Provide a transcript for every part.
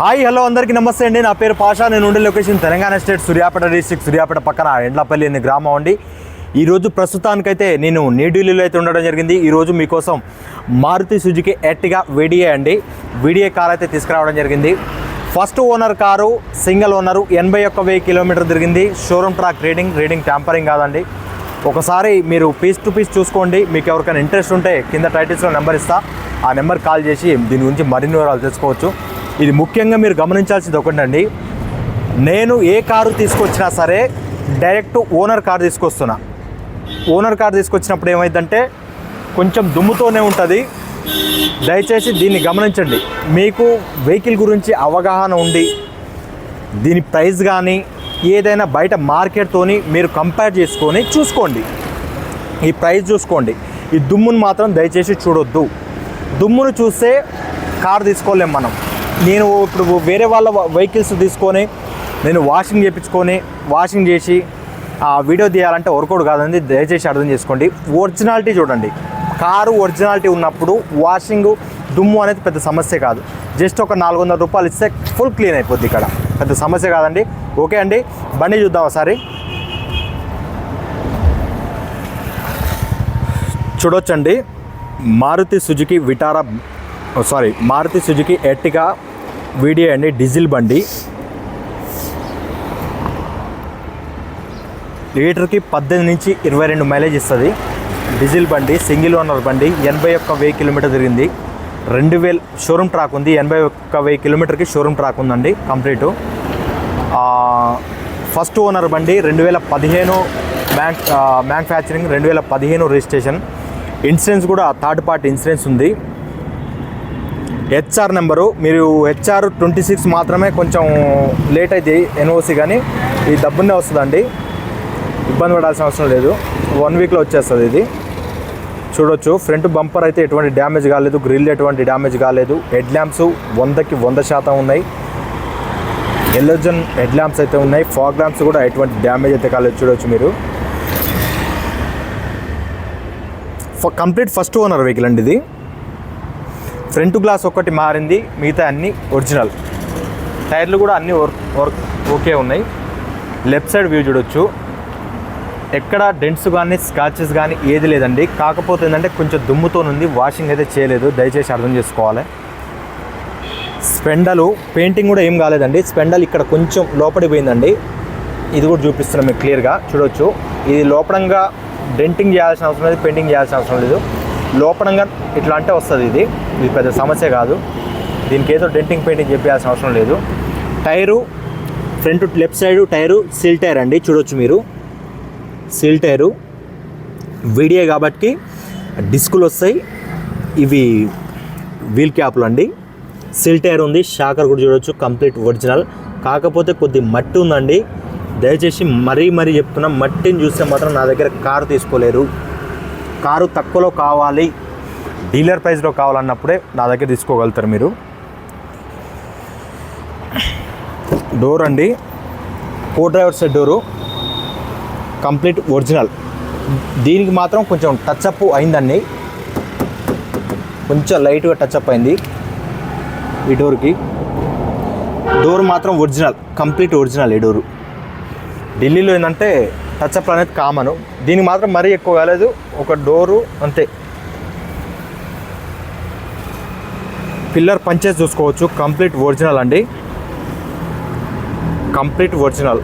Hi hello అందరికీ నమస్తే అండి. నా పేరు పాషా. నేను ఉండే location Telangana state Suryapet district, Suryapet పక్కన ఎండ్లపల్లి అనే గ్రామం అండి. ఈరోజు ప్రస్తుతానికైతే నేను న్యూఢిల్లీలో అయితే ఉండడం జరిగింది. ఈరోజు మీకోసం మారుతి సుజుకి ఎర్టిగా వీడిఏ అండి, వీడిఏ కార్ అయితే తీసుకురావడం జరిగింది. First owner car, single owner, 81,000 kilometre తిరిగింది. షోరూమ్ ట్రాక్ రీడింగ్ ట్యాంపరింగ్ కాదండి. ఒకసారి మీరు పీస్ టు పీస్ చూసుకోండి. మీకు ఎవరికైనా ఇంట్రెస్ట్ ఉంటే కింద టైటిల్స్లో నెంబర్ ఇస్తా, ఆ నెంబర్ కాల్ చేసి దీని గురించి మరిన్ని వివరాలు తెలుసుకోవచ్చు. ఇది ముఖ్యంగా మీరు గమనించాల్సింది ఒకటండి, నేను ఏ కారు తీసుకొచ్చినా సరే డైరెక్ట్ ఓనర్ కార్ తీసుకొస్తున్నా. ఓనర్ కార్ తీసుకొచ్చినప్పుడు ఏమైందంటే కొంచెం దుమ్ముతోనే ఉంటుంది. దయచేసి దీన్ని గమనించండి. మీకు వెహికల్ గురించి అవగాహన ఉండి దీని ప్రైస్ కానీ ఏదైనా బయట మార్కెట్తోని మీరు కంపేర్ చేసుకొని చూసుకోండి. ఈ ప్రైస్ చూసుకోండి. ఈ దుమ్మును మాత్రం దయచేసి చూడొద్దు. దుమ్మును చూస్తే కార్ తీసుకోలేం మనం. నేను ఇప్పుడు వేరే వాళ్ళ వెహికల్స్ తీసుకొని నేను వాషింగ్ చేసి వీడియో తీయాలంటే వర్కౌట్ కాదండి. దయచేసి అర్థం చేసుకోండి. ఒరిజినాలిటీ చూడండి. కారు ఒరిజినాలిటీ ఉన్నప్పుడు వాషింగ్ దుమ్ము అనేది పెద్ద సమస్య కాదు. జస్ట్ ఒక 400 రూపాయలు ఇస్తే ఫుల్ క్లీన్ అయిపోద్ది. ఇక్కడ పెద్ద సమస్య కాదండి. ఓకే అండి, బండి చూద్దాం ఒకసారి. చూడొచ్చండి, మారుతి సుజుకి ఎర్టిగా వీడియో అండి, డీజిల్ బండి. లీటర్కి 18 నుంచి 22 మైలేజ్ ఇస్తుంది. డీజిల్ బండి, సింగిల్ ఓనర్ బండి, 81,000 కిలోమీటర్ తిరిగింది. 2000 షోరూమ్ ట్రాక్ ఉంది. 81,000 కిలోమీటర్కి షోరూమ్ ట్రాక్ ఉందండి కంప్లీటు. ఫస్ట్ ఓనర్ బండి, 2015 మ్యానుఫ్యాక్చరింగ్, 2015 రిజిస్ట్రేషన్. ఇన్సూరెన్స్ కూడా థర్డ్ పార్టీ ఇన్సూరెన్స్ ఉంది. హెచ్ఆర్ నెంబరు, మీరు హెచ్ఆర్ 26 మాత్రమే కొంచెం లేట్ అయితే ఎన్ఓసి, కానీ ఈ డబ్బునే వస్తుందండి. ఇబ్బంది పడాల్సిన అవసరం లేదు. 1 వీక్లో వచ్చేస్తుంది ఇది. చూడొచ్చు, ఫ్రంట్ బంపర్ అయితే ఎటువంటి డ్యామేజ్ కాలేదు, గ్రిల్ ఎటువంటి డ్యామేజ్ కాలేదు. హెడ్ ల్యాంప్స్ 100కి 100% ఉన్నాయి. ఎలోజన్ హెడ్ ల్యాంప్స్ అయితే ఉన్నాయి. ఫాగ్ ల్యాంప్స్ కూడా ఎటువంటి డ్యామేజ్ అయితే కాలేదు. చూడొచ్చు మీరు. కంప్లీట్ ఫస్ట్ ఓనర్ వెహికల్ అండి ఇది. ఫ్రంట్ గ్లాస్ ఒక్కటి మారింది, మిగతా అన్నీ ఒరిజినల్. టైర్లు కూడా అన్నీ ఓకే ఉన్నాయి. లెఫ్ట్ సైడ్ వ్యూ చూడొచ్చు. ఎక్కడ డెంట్స్ కానీ స్క్రాచెస్ కానీ ఏది లేదండి. కాకపోతే ఏంటంటే కొంచెం దుమ్ముతో ఉంది, వాషింగ్ అయితే చేయలేదు. దయచేసి అర్థం చేసుకోవాలి. స్పెండలు పెయింటింగ్ కూడా ఏం కాలేదండి. స్పెండల్ ఇక్కడ కొంచెం లోపలికి పోయిందండి. ఇది కూడా చూపిస్తున్నాం మీకు క్లియర్గా. చూడొచ్చు, ఇది లోపలంగా డెంటింగ్ చేయాల్సిన అవసరం లేదు, పెయింటింగ్ చేయాల్సిన అవసరం లేదు. లోపలంగా ఇట్లా అంటే వస్తుంది. ఇది పెద్ద సమస్య కాదు. దీనికి ఏదో డెంటింగ్ పెయింటింగ్ చెప్పాల్సిన అవసరం లేదు. Tyre front left side tyre seal tyre అండి. చూడొచ్చు మీరు, సీల్ టైరు వీడియో కాబట్టి డిస్కులు వస్తాయి. ఇవి వీల్ క్యాప్లు అండి. సీల్ టైర్ ఉంది. షాకర్ కూడా చూడొచ్చు, కంప్లీట్ ఒరిజినల్. కాకపోతే కొద్ది మట్టి ఉందండి. దయచేసి మరీ చెప్తున్నా, మట్టిని చూస్తే మాత్రం నా దగ్గర కారు తీసుకోలేరు. కారు తక్కువలో కావాలి, డీలర్ ప్రైస్లో కావాలన్నప్పుడే నా దగ్గర తీసుకోగలుగుతారు మీరు. డోర్ అండి, కో driver side door complete original. దీనికి మాత్రం కొంచెం టచ్అప్ అయిందండి, కొంచెం లైట్గా టచ్అప్ అయింది. ఈ డోర్కి డోర్ మాత్రం ఒరిజినల్, కంప్లీట్ ఒరిజినల్. ఈ డోరు ఢిల్లీలో ఏంటంటే టచ్అప్ అనేది కామను. దీనికి మాత్రం మరీ ఎక్కువ కాలేదు, ఒక డోరు అంతే. పిల్లర్ పంచెస్ చూసుకోవచ్చు, కంప్లీట్ ఒరిజినల్ అండి, complete original.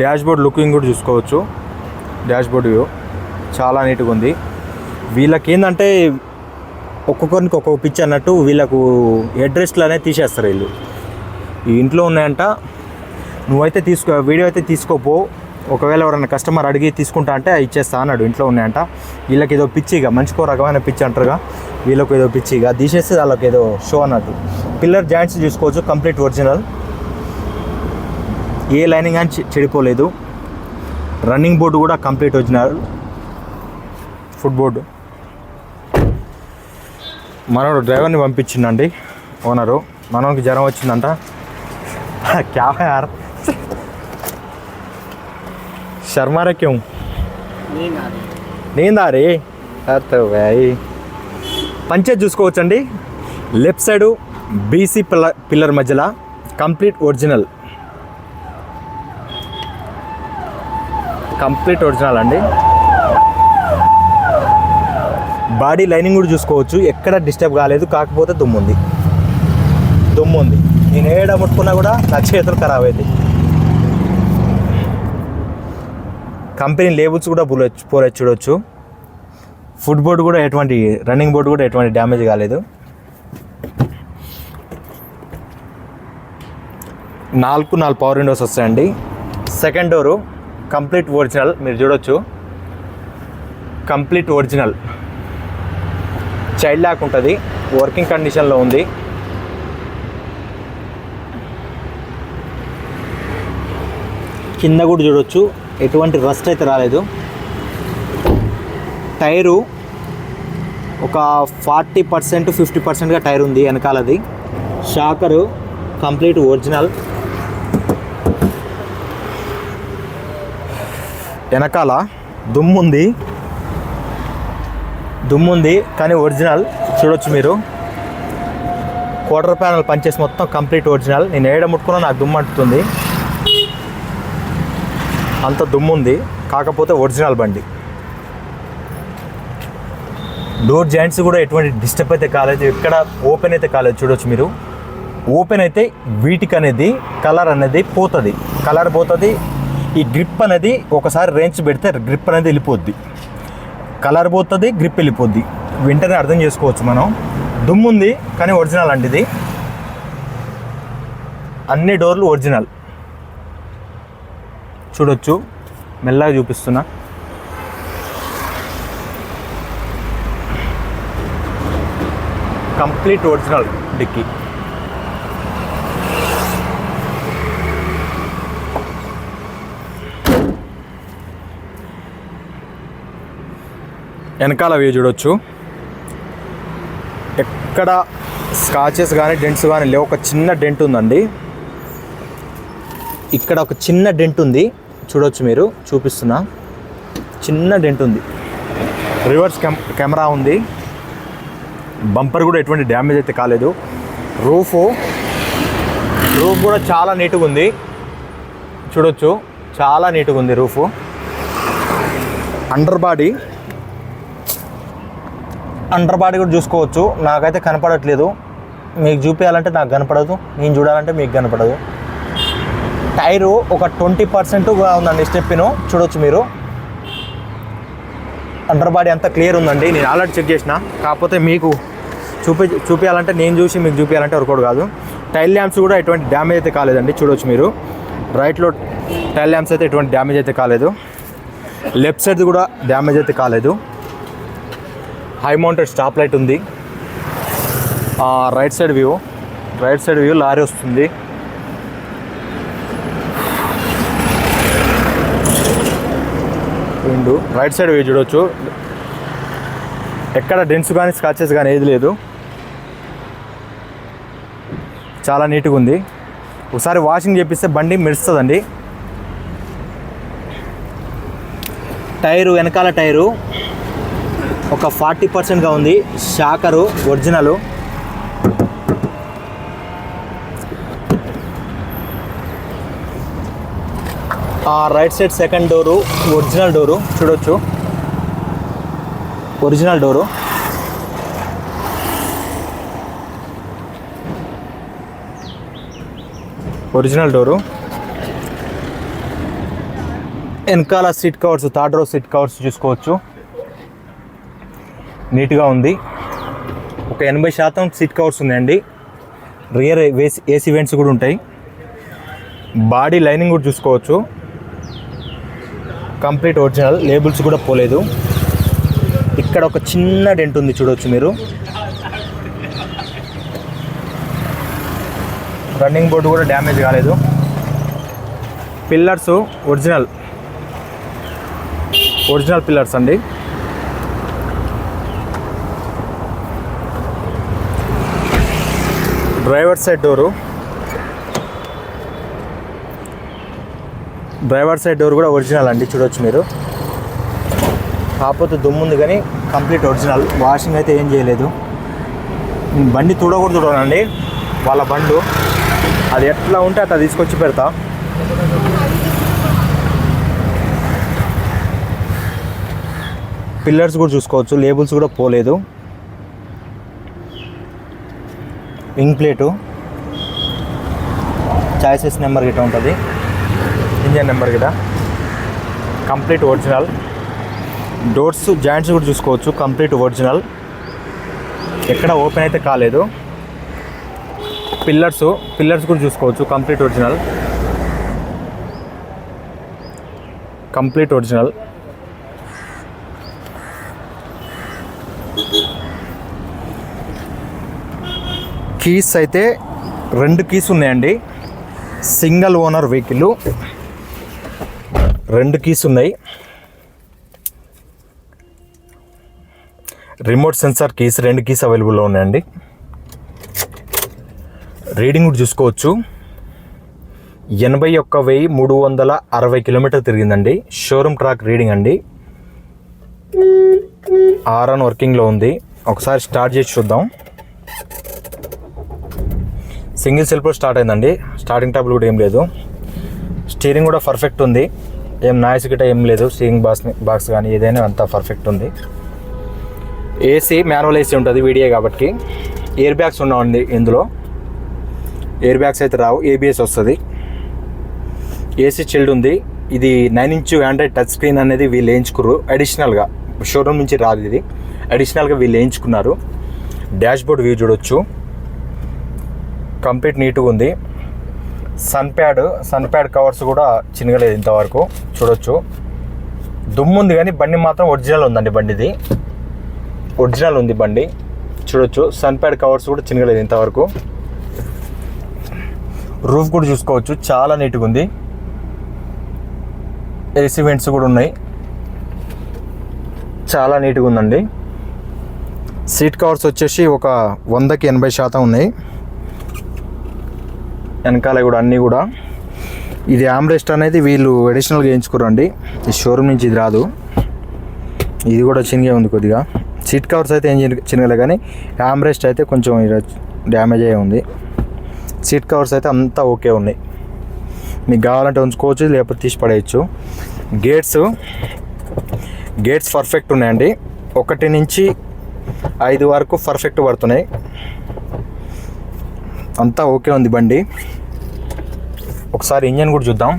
Dash board looking కూడా చూసుకోవచ్చు. డాష్ బోర్డ్ వ్యూ చాలా నీట్గా ఉంది. వీళ్ళకి ఏంటంటే ఒక్కొక్కరికి ఒక్కొక్క పిచ్ అన్నట్టు, వీళ్ళకు అడ్రస్లు అనేది తీసేస్తారు వీళ్ళు. ఈ ఇంట్లో ఉన్నాయంట, నువ్వైతే వీడియో అయితే తీసుకోపో, ఒకవేళ ఎవరైనా కస్టమర్ అడిగి తీసుకుంటా అంటే ఇచ్చేస్తా అన్నాడు. ఇంట్లో ఉన్నాయంట. వీళ్ళకి ఏదో పిచ్చిగా, మంచికో రకమైన పిచ్చి అంటారుగా, వీళ్ళకి ఏదో పిచ్చిగా తీసేస్తే వాళ్ళకి ఏదో షో అన్నట్టు. పిల్లర్ జాయింట్స్ చూసుకోవచ్చు, కంప్లీట్ ఒరిజినల్. ఏ లైనింగ్ అని చెడిపోలేదు. రన్నింగ్ బోర్డు కూడా కంప్లీట్ ఒరిజినల్. ఫుట్ బోర్డు మనోడు డ్రైవర్ని పంపించిండండి ఓనరు. మనోడికి జ్వరం వచ్చిందంట. క్యా యార్ शर्मा रहे क्यों? नींद आ रही? तो भाई పంచేజ్ చూసుకోవచ్చండి. లెఫ్ట్ సైడు బీసీ పిల్లర్ మధ్యలో కంప్లీట్ ఒరిజినల్ అండి. బాడీ లైనింగ్ కూడా చూసుకోవచ్చు, ఎక్కడ డిస్టర్బ్ కాలేదు. కాకపోతే దుమ్ము ఉంది. నేను ఏడ ముట్టుకున్నా కూడా నా చేతులు ఖరాబ్ అవుతాయి. కంపెనీ లేబుల్స్ కూడా పోలేదు చూడవచ్చు. ఫుడ్ బోర్డు కూడా రన్నింగ్ బోర్డు కూడా ఎటువంటి డ్యామేజ్ కాలేదు. 4 పవర్ విండోస్ వస్తాయండి. సెకండ్ డోరు కంప్లీట్ ఒరిజినల్, మీరు చూడొచ్చు. కంప్లీట్ ఒరిజినల్, చైల్డ్ లాక్ ఉంటుంది, వర్కింగ్ కండిషన్లో ఉంది. కింద కూడా చూడొచ్చు, ఎటువంటి రస్ట్ అయితే రాలేదు. టైరు ఒక 40% 50%గా టైర్ ఉంది వెనకాలది. షాకరు కంప్లీట్ ఒరిజినల్. వెనకాల దుమ్ముంది కానీ ఒరిజినల్ చూడొచ్చు మీరు. క్వార్టర్ ప్యానల్ పంచేసి మొత్తం కంప్లీట్ ఒరిజినల్. నేను ఏడ ముట్టుకున్నా నాకు దుమ్ము అంటుతుంది, అంత దుమ్ము ఉంది. కాకపోతే ఒరిజినల్ బండి. డోర్ జాయింట్స్ కూడా ఎటువంటి డిస్టర్బ్ అయితే కాలేదు, ఎక్కడ ఓపెన్ అయితే కాలేదు. చూడొచ్చు మీరు. ఓపెన్ అయితే వీటికి అనేది కలర్ అనేది పోతుంది. ఈ గ్రిప్ అనేది ఒకసారి రేంజ్ పెడితే గ్రిప్ అనేది వెళ్ళిపోద్ది. కలర్ పోతుంది, గ్రిప్ వెళ్ళిపోద్ది. వెంటనే అర్థం చేసుకోవచ్చు మనం. దుమ్ము ఉంది కానీ ఒరిజినల్ అండి ఇది. అన్ని డోర్లు ఒరిజినల్ చూడొచ్చు. మెల్లగా చూపిస్తున్నా. Complete original dickey. వెనకాల వ్యూ చూడొచ్చు. ఎక్కడ స్కాచెస్ కానీ డెంట్స్ కానీ లేవు. ఒక చిన్న డెంట్ ఉందండి, ఇక్కడ ఒక చిన్న డెంట్ ఉంది చూడొచ్చు మీరు. చూపిస్తున్నా, చిన్న డెంట్ ఉంది. రివర్స్ కెమెరా ఉంది. బంపర్ కూడా ఎటువంటి డ్యామేజ్ అయితే కాలేదు. రూఫ్ కూడా చాలా నీట్గా ఉంది చూడొచ్చు, చాలా నీట్గా ఉంది రూఫ్. అండర్ బాడీ కూడా చూసుకోవచ్చు. నాకైతే కనపడట్లేదు, మీకు చూపించాలంటే నాకు కనపడదు, నేను చూడాలంటే మీకు కనపడదు. టైరు ఒక 20%గా ఉందండి స్టెప్పిను చూడొచ్చు మీరు. అండర్ బాడీ అంతా క్లియర్ ఉందండి, నేను ఆల్రెడీ చెక్ చేసిన. కాకపోతే మీకు చూపించాలంటే, నేను చూసి మీకు చూపించాలంటే వర్కౌట్ కాదు. టైల్ ల్యాంప్స్ కూడా ఎటువంటి డ్యామేజ్ అయితే కాలేదండి చూడొచ్చు మీరు. రైట్లో టైల్ ల్యాంప్స్ అయితే ఎటువంటి డ్యామేజ్ అయితే కాలేదు. లెఫ్ట్ సైడ్ కూడా డ్యామేజ్ అయితే కాలేదు. హై మౌంటెడ్ స్టాప్ లైట్ ఉంది. రైట్ సైడ్ వ్యూ లారీ వస్తుంది. రైట్ సైడ్ వ్యూ చూడొచ్చు. ఎక్కడ డెంట్స్ కానీ స్కాచెస్ కానీ ఏది లేదు, చాలా నీట్గా ఉంది. ఒకసారి వాషింగ్ చేపిస్తే బండి మెరుస్తుందండి. టైరు వెనకాల టైరు ఒక 40%గా ఉంది. Shocker original. Right side second door original door చూడొచ్చు. Original door. వెనకాల seat covers, third row seat covers చూసుకోవచ్చు, నీట్గా ఉంది. ఒక 80% సీట్ కవర్స్ ఉన్నాయండి. రియర్ ఏసీ వెంట్స్ కూడా ఉంటాయి. బాడీ లైనింగ్ కూడా చూసుకోవచ్చు, కంప్లీట్ ఒరిజినల్. లేబుల్స్ కూడా పోలేదు. ఇక్కడ ఒక చిన్న డెంట్ ఉంది చూడవచ్చు మీరు. రన్నింగ్ బోర్డు కూడా డ్యామేజ్ కాలేదు. పిల్లర్స్ ఒరిజినల్ పిల్లర్స్ అండి. డ్రైవర్ సైడ్ డోర్ కూడా ఒరిజినల్ అండి చూడవచ్చు మీరు. కాకపోతే దుమ్ము ఉంది కానీ కంప్లీట్ ఒరిజినల్. వాషింగ్ అయితే ఏం చేయలేదు. బండి చూడండి, వాళ్ళ బండ్లు అది ఎట్లా ఉంటే అట్లా తీసుకొచ్చి పెడతా. పిల్లర్స్ కూడా చూసుకోవచ్చు, లేబుల్స్ కూడా పోలేదు. ఇంక్ ప్లేటు, చాయిసెస్ నెంబర్ గిట్ట ఉంటుంది, ఇంజన్ నెంబర్ గిట్ట కంప్లీట్ ఒరిజినల్. డోర్స్ జాయింట్స్ కూడా చూసుకోవచ్చు, కంప్లీట్ ఒరిజినల్, ఎక్కడ ఓపెన్ అయితే కాలేదు. పిల్లర్స్ కూడా చూసుకోవచ్చు, కంప్లీట్ ఒరిజినల్. కీస్ అయితే 2 కీస్ ఉన్నాయండి. సింగిల్ ఓనర్ వెహికల్, 2 కీస్ ఉన్నాయి. రిమోట్ సెన్సార్ కీస్ 2 కీస్ అవైలబుల్లో ఉన్నాయండి. రీడింగ్ కూడా చూసుకోవచ్చు, 81,360 కిలోమీటర్ తిరిగిందండి. షోరూమ్ ట్రాక్ రీడింగ్ అండి. ఆర్ఆన్ వర్కింగ్లో ఉంది. ఒకసారి స్టార్ట్ చేసి చూద్దాం. సింగిల్ సెల్ఫ్లో స్టార్ట్ అయిందండి. స్టార్టింగ్ ట్రబుల్ కూడా ఏం లేదు. స్టీరింగ్ కూడా పర్ఫెక్ట్ ఉంది, ఏం నాయిస్ గిట్ట ఏం లేదు. స్టీరింగ్ బాక్స్ కానీ ఏదైనా అంతా పర్ఫెక్ట్ ఉంది. ఏసీ మాన్యువల్ ఏసీ ఉంటుంది, వీడియో కాబట్టి. ఎయిర్ బ్యాగ్స్ ఉన్నాయండి ఇందులో. ఎయిర్ బ్యాగ్స్ అయితే రావు, ఏబిఎస్ వస్తుంది. ఏసీ చిల్డ్ ఉంది. ఇది 9-inch ఆండ్రాయిడ్ టచ్ స్క్రీన్ అనేది వీళ్ళు వేయించుకున్నారు అడిషనల్గా, షోరూమ్ నుంచి రాదు ఇది, అడిషనల్గా వీళ్ళు వేయించుకున్నారు. డాష్ బోర్డ్ వ్యూ చూడొచ్చు, కంప్లీట్ నీట్గా ఉంది. సన్ ప్యాడ్ కవర్స్ కూడా చినగలేదు ఇంతవరకు, చూడొచ్చు. దుమ్ము ఉంది కానీ బండి మాత్రం ఒరిజినల్ ఉందండి. బండిది ఒరిజినల్ ఉంది బండి, చూడొచ్చు. సన్ ప్యాడ్ కవర్స్ కూడా చినగలేదు ఇంతవరకు. రూఫ్ కూడా చూసుకోవచ్చు, చాలా నీట్గా ఉంది. ఏసీ వెంట్స్ కూడా ఉన్నాయి, చాలా నీట్గా ఉందండి. సీట్ కవర్స్ వచ్చేసి ఒక 100కి 80% ఉన్నాయి. వెనకాల కూడా అన్నీ కూడా. ఇది ఆమ్రెస్ట్ అనేది వీళ్ళు అడిషనల్గా వేయించుకోరండి, ఈ షోరూమ్ నుంచి ఇది రాదు. ఇది కూడా చిన్నగా ఉంది కొద్దిగా. సీట్ కవర్స్ అయితే ఏం చిన్నగలే కానీ ఆమ్రెస్ట్ అయితే కొంచెం డ్యామేజ్ అయ్యి ఉంది. సీట్ కవర్స్ అయితే అంతా ఓకే ఉన్నాయి, మీకు కావాలంటే ఉంచుకోవచ్చు, లేకపోతే తీసి పడేయచ్చు. గేట్స్ పర్ఫెక్ట్ ఉన్నాయండి. 1 నుంచి 5 వరకు పర్ఫెక్ట్ పడుతున్నాయి, అంతా ఓకే ఉంది బండి. ఒకసారి ఇంజన్ కూడా చూద్దాం.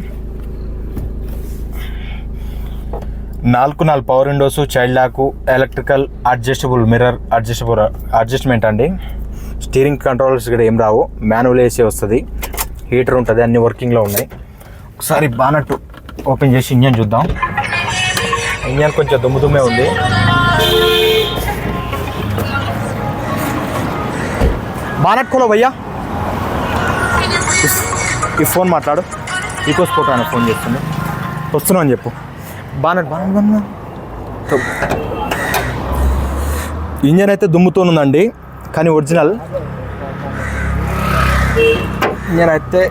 4 power windows, child lock, electrical, adjustable mirror, adjustment అండి. స్టీరింగ్ కంట్రోల్స్ కూడా ఏం రావు, మాన్యువల్ ఏసీ వస్తుంది, హీటర్ ఉంటుంది, అన్ని వర్కింగ్లో ఉన్నాయి. ఒకసారి బానట్ ఓపెన్ చేసి ఇంజన్ చూద్దాం. ఇంజన్ కొంచెం దుమ్మే ఉంది. బానట్ खोलो भैया, ఈ ఫోన్ మాట్లాడు. ఈకో స్పోర్ట్ అని ఫోన్ చేస్తుంది, వస్తున్నావు అని చెప్పు. బానట్ ఇంజన్ అయితే దుమ్ముతో ఉందండి, కానీ ఒరిజినల్ ఇంజన్ అయితే.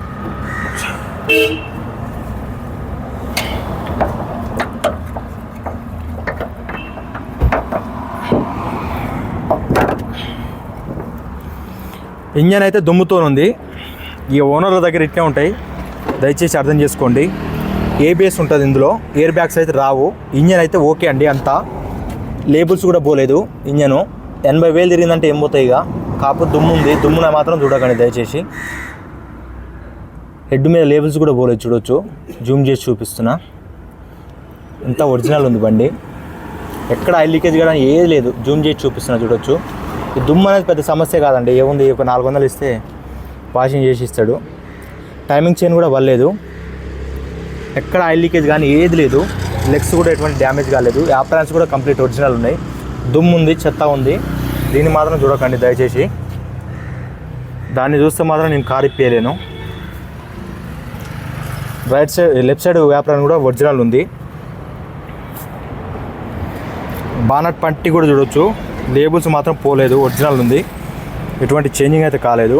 ఇంజన్ అయితే దుమ్ముతో ఉంది. ఈ ఓనర్ల దగ్గర ఇట్టే ఉంటాయి, దయచేసి అర్థం చేసుకోండి. ఏబిఎస్ ఉంటుంది ఇందులో, ఎయిర్ బ్యాగ్స్ అయితే రావు. ఇంజన్ అయితే ఓకే అండి, అంతా లేబుల్స్ కూడా పోలేదు. ఇంజను 80,000 తిరిగిందంటే ఏం పోతాయి ఇక. కాకపోతే దుమ్ము ఉంది, దుమ్మున మాత్రం చూడకండి దయచేసి. హెడ్ మీద లేబుల్స్ కూడా పోలేదు, చూడొచ్చు. జూమ్ చేసి చూపిస్తున్నా, ఇంత ఒరిజినల్ ఉంది బండి, ఎక్కడ ఆయిల్ లీకేజ్ కూడా ఏది లేదు. జూమ్ చేసి చూపిస్తున్నా, చూడొచ్చు. ఈ దుమ్ము అనేది పెద్ద సమస్య కాదండి, ఏముంది, ఒక 400 ఇస్తే వాషింగ్ చేసి ఇస్తాడు. టైమింగ్ చైన్ కూడా వల్లేదు, ఎక్కడ ఆయిల్ లీకేజ్ కానీ ఏది లేదు. లెగ్స్ కూడా ఎటువంటి డ్యామేజ్ కాలేదు. యాప్రాన్స్ కూడా కంప్లీట్ ఒరిజినల్ ఉన్నాయి. దుమ్ము ఉంది, చెత్త ఉంది, దీన్ని మాత్రం చూడకండి దయచేసి. దాన్ని చూస్తే మాత్రం నేను కారు ఇప్పేయలేను. లెఫ్ట్ సైడ్ యాప్రాన్ కూడా ఒరిజినల్ ఉంది. బానట్ పట్టి కూడా చూడొచ్చు, లేబుల్స్ మాత్రం పోలేదు, ఒరిజినల్ ఉంది, ఎటువంటి చేంజింగ్ అయితే కాలేదు.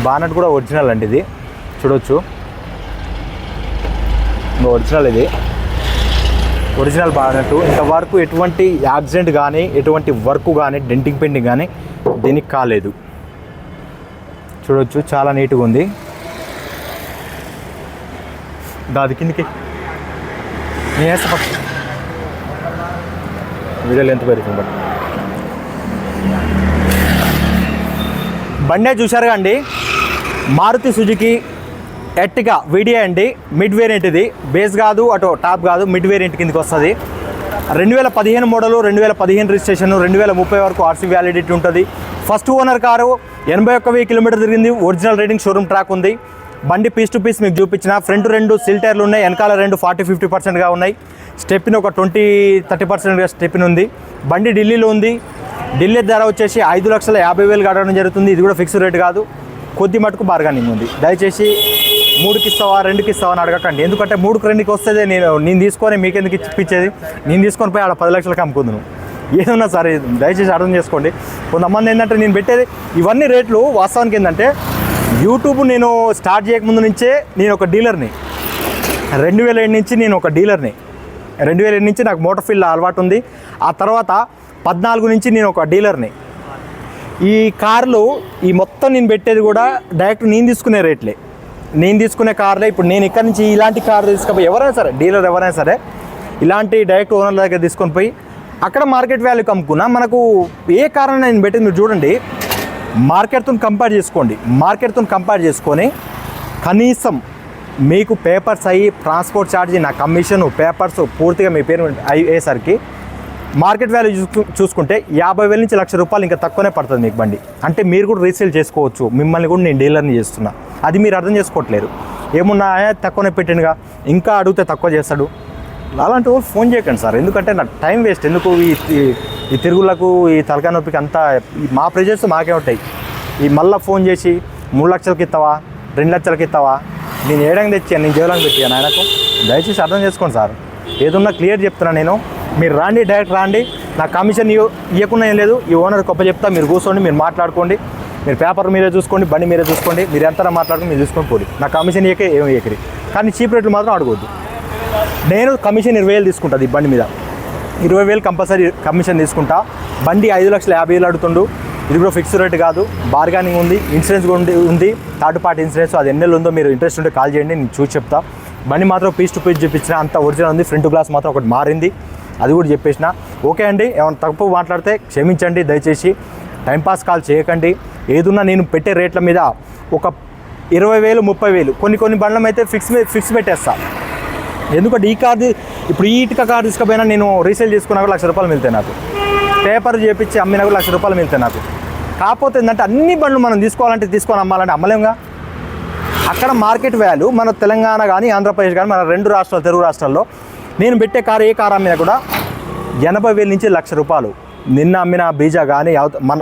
బానట్ కూడా ఒరిజినల్ అండి, ఇది చూడొచ్చు, ఒరిజినల్ ఇది. Original bonnet. ఇంతవరకు ఎటువంటి యాక్సిడెంట్ కానీ ఎటువంటి వర్క్ కానీ డెంటింగ్ పెయింటింగ్ కానీ దీనికి కాలేదు. చూడొచ్చు చాలా నీట్గా ఉంది. దాది కిందికి నేను వేస్తా ఫస్ట్ వీడియోలు ఎంత పెరుగుతుంది బట్ బండే చూశారుగా అండి. మారుతి సుజుకి ఎర్టిగా వీడియో అండి. మిడ్ వేరియంట్ ఇది, బేస్ కాదు అటు టాప్ కాదు, మిడ్ వేరియంట్ కిందకి వస్తుంది. 2015 మోడలు, 2015 రిజిస్ట్రేషన్, 2030 వరకు ఆర్సీ వ్యాలిడిటీ ఉంటుంది. ఫస్ట్ ఓనర్ కారు, 81,000 కిలోమీటర్ తిరిగింది. ఒరిజినల్ రైడింగ్ షోరూమ్ ట్రాక్ ఉంది. బండి పీస్ టు పీస్ మీకు చూపించిన. ఫ్రంట్ 2 సీల్ టైర్లు ఉన్నాయి, వెనకాల 2 40-50%గా ఉన్నాయి. స్టెప్పిన్ ఒక 20-30%గా స్టెప్పిన్ ఉంది. బండి ఢిల్లీలో ఉంది. ఢిల్లీ ధర వచ్చేసి 5,50,000 కట్టడం జరుగుతుంది. ఇది కూడా ఫిక్స్డ్ రేట్ కాదు, కొద్ది మటుకు బార్గెనింగ్ ఉంది. దయచేసి 3కి ఇస్తావా 2కి ఇస్తావా అని అడగకండి. ఎందుకంటే 3కి 2కి వస్తే నేను తీసుకొని మీకెందుకు ఇప్పించేది, నేను తీసుకొని పోయి ఆడ 10 లక్షలకు అమ్ముకుందును. ఏదన్నా సరే దయచేసి అర్థం చేసుకోండి. కొంతమంది ఏంటంటే నేను పెట్టేది ఇవన్నీ రేట్లు వాస్తవానికి ఏంటంటే యూట్యూబ్ నేను స్టార్ట్ చేయకముందు నుంచే నేను ఒక డీలర్ని. 2007 నుంచి నేను ఒక డీలర్ని. 2007 నుంచి నాకు మోటార్ ఫీల్డ్ అలవాటు ఉంది. ఆ తర్వాత 14 నుంచి నేను ఒక డీలర్ని. ఈ కార్లు ఈ మొత్తం నేను పెట్టేది కూడా డైరెక్ట్ నేను తీసుకునే రేట్లే, నేను తీసుకునే కార్లే. ఇప్పుడు నేను ఇక్కడ నుంచి ఇలాంటి కార్ తీసుకుపోయి ఎవరైనా సరే డీలర్ ఎవరైనా సరే ఇలాంటి డైరెక్ట్ ఓనర్ల దగ్గర తీసుకొని పోయి అక్కడ మార్కెట్ వాల్యూకి అమ్ముకున్నా మనకు ఏ కారణం నేను పెట్టేది మీరు చూడండి. మార్కెట్తో కంపేర్ చేసుకోండి. మార్కెట్తో కంపేర్ చేసుకొని కనీసం మీకు పేపర్స్ అయ్యి ట్రాన్స్పోర్ట్ ఛార్జీ, నా కమిషను, పేపర్స్ పూర్తిగా మీ పేరు అయ్యేసరికి మార్కెట్ వాల్యూ చూసుకుంటే 50,000 నుంచి ₹1,00,000 ఇంకా తక్కువనే పడుతుంది మీకు బండి. అంటే మీరు కూడా రీసేల్ చేసుకోవచ్చు. మిమ్మల్ని కూడా నేను డీలర్ని చేస్తున్నా, అది మీరు అర్థం చేసుకోవట్లేరు. ఏమున్నా తక్కువనే పెట్టినగా ఇంకా అడిగితే తక్కువ చేస్తాడు. అలాంటి వాళ్ళు ఫోన్ చేయకండి సార్, ఎందుకంటే నా టైం వేస్ట్. ఎందుకు ఈ తిరుగులకు ఈ తలకాయ నొప్పికి అంతా మా ప్రెజర్స్ మాకే ఉంటాయి. ఈ మళ్ళీ ఫోన్ చేసి 3 లక్షలకి ఇస్తావా 2 లక్షలకి ఇస్తావా, నేను ఏడంగా తెచ్చాను, నేను జీవనానికి పెట్టాను ఆయనకు. దయచేసి అర్థం చేసుకోండి సార్, ఏదున్నా క్లియర్ చెప్తున్నా నేను. మీరు రాండి, డైరెక్ట్ రాండి. నా కమిషన్ ఇవ్వకుండా ఏం లేదు. ఈ ఓనర్ గొప్ప చెప్తా, మీరు కూర్చోండి, మీరు మాట్లాడుకోండి, మీరు పేపర్ మీరే చూసుకోండి, బండి మీరే చూసుకోండి, మీరు ఎంత మాట్లాడుకుని మీరు చూసుకొని పోండి. నా కమిషన్ ఏమి ఎక్కడి కానీ చీప్ రేట్లు మాత్రం అడగొద్దు. నేను కమిషన్ 20,000 తీసుకుంటుంది ఈ బండి మీద. 20,000 కంపల్సరీ కమిషన్ తీసుకుంటా. బండి 5,50,000 అడుగుతుండు. ఇది కూడా ఫిక్స్డ్ రేట్ కాదు, బార్గెనింగ్ ఉంది, ఇన్సూరెన్స్ ఉంది, థర్డ్ పార్టీ ఇన్సూరెన్స్. అది ఎన్నెళ్ళు ఉందో మీరు ఇంట్రెస్ట్ ఉంటే కాల్ చేయండి, నేను చూసి చెప్తా. బండి మాత్రం పీస్ టు పీస్ చూపించిన, అంత ఒరిజినల్ ఉంది. ఫ్రంట్ గ్లాస్ మాత్రం ఒకటి మారింది, అది కూడా చెప్పేసిన. ఓకే అండి, ఏమైనా తప్పు మాట్లాడితే క్షమించండి. దయచేసి టైంపాస్ కాల్ చేయకండి. ఏదున్నా నేను పెట్టే రేట్ల మీద ఒక 20,000 30,000 కొన్ని బండ్లం అయితే ఫిక్స్ పెట్టేస్తా. ఎందుకంటే ఈ కార్డు ఇప్పుడు ఈ ఇటుక కార్ తీసుకుపోయినా నేను రీసేల్ చేసుకున్నా కూడా ₹1,00,000 మిగులుతాయి నాకు. పేపర్ చేపించి అమ్మినా కూడా ₹1,00,000 మిగులుతాయి నాకు. కాకపోతే ఏంటంటే అన్ని బండ్లు మనం తీసుకోవాలంటే తీసుకొని అమ్మాలంటే అమ్మలేముగా. అక్కడ మార్కెట్ వాల్యూ మన తెలంగాణ కానీ ఆంధ్రప్రదేశ్ కానీ మన 2 రాష్ట్రాలు తెలుగు రాష్ట్రాల్లో నేను పెట్టే కారు ఏ కారు అమ్మినా కూడా 80,000 నుంచి ₹1,00,000. నిన్న అమ్మిన బ్రీజా కానీ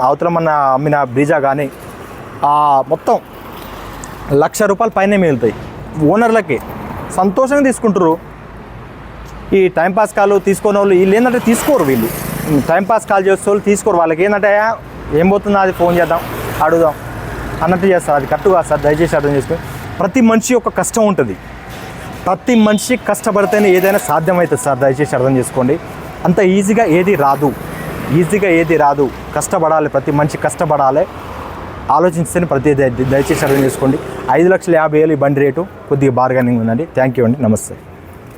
అవతల మన అమ్మిన బ్రీజా కానీ మొత్తం ₹1,00,000 పైనే మిగులుతాయి. ఓనర్లకి సంతోషంగా తీసుకుంటారు. ఈ టైంపాస్ కాల్ తీసుకునే వాళ్ళు వీళ్ళు ఏంటంటే తీసుకోరు. వీళ్ళు టైంపాస్ కాల్ చేసే వాళ్ళు తీసుకోరు. వాళ్ళకి ఏంటంటే ఏం పోతుందో అది ఫోన్ చేద్దాం అడుగుదాం అన్నట్టు చేస్తారు. అది కరెక్ట్ కాదు సార్, దయచేసి అర్థం చేసుకుని. ప్రతి మనిషి యొక్క కష్టం ఉంటుంది. ప్రతి మనిషి కష్టపడితేనే ఏదైనా సాధ్యమవుతుంది సార్, దయచేసి అర్థం చేసుకోండి. అంత ఈజీగా ఏది రాదు. కష్టపడాలి, ప్రతి మనిషి కష్టపడాలి, ఆలోచింస్తేనే ప్రతి దయచేసి అర్థం చేసుకోండి. 5,50,000 ఈ బండి రేటు కొద్దిగా బార్గెనింగ్ ఉందండి. థ్యాంక్ యూ అండి, నమస్తే.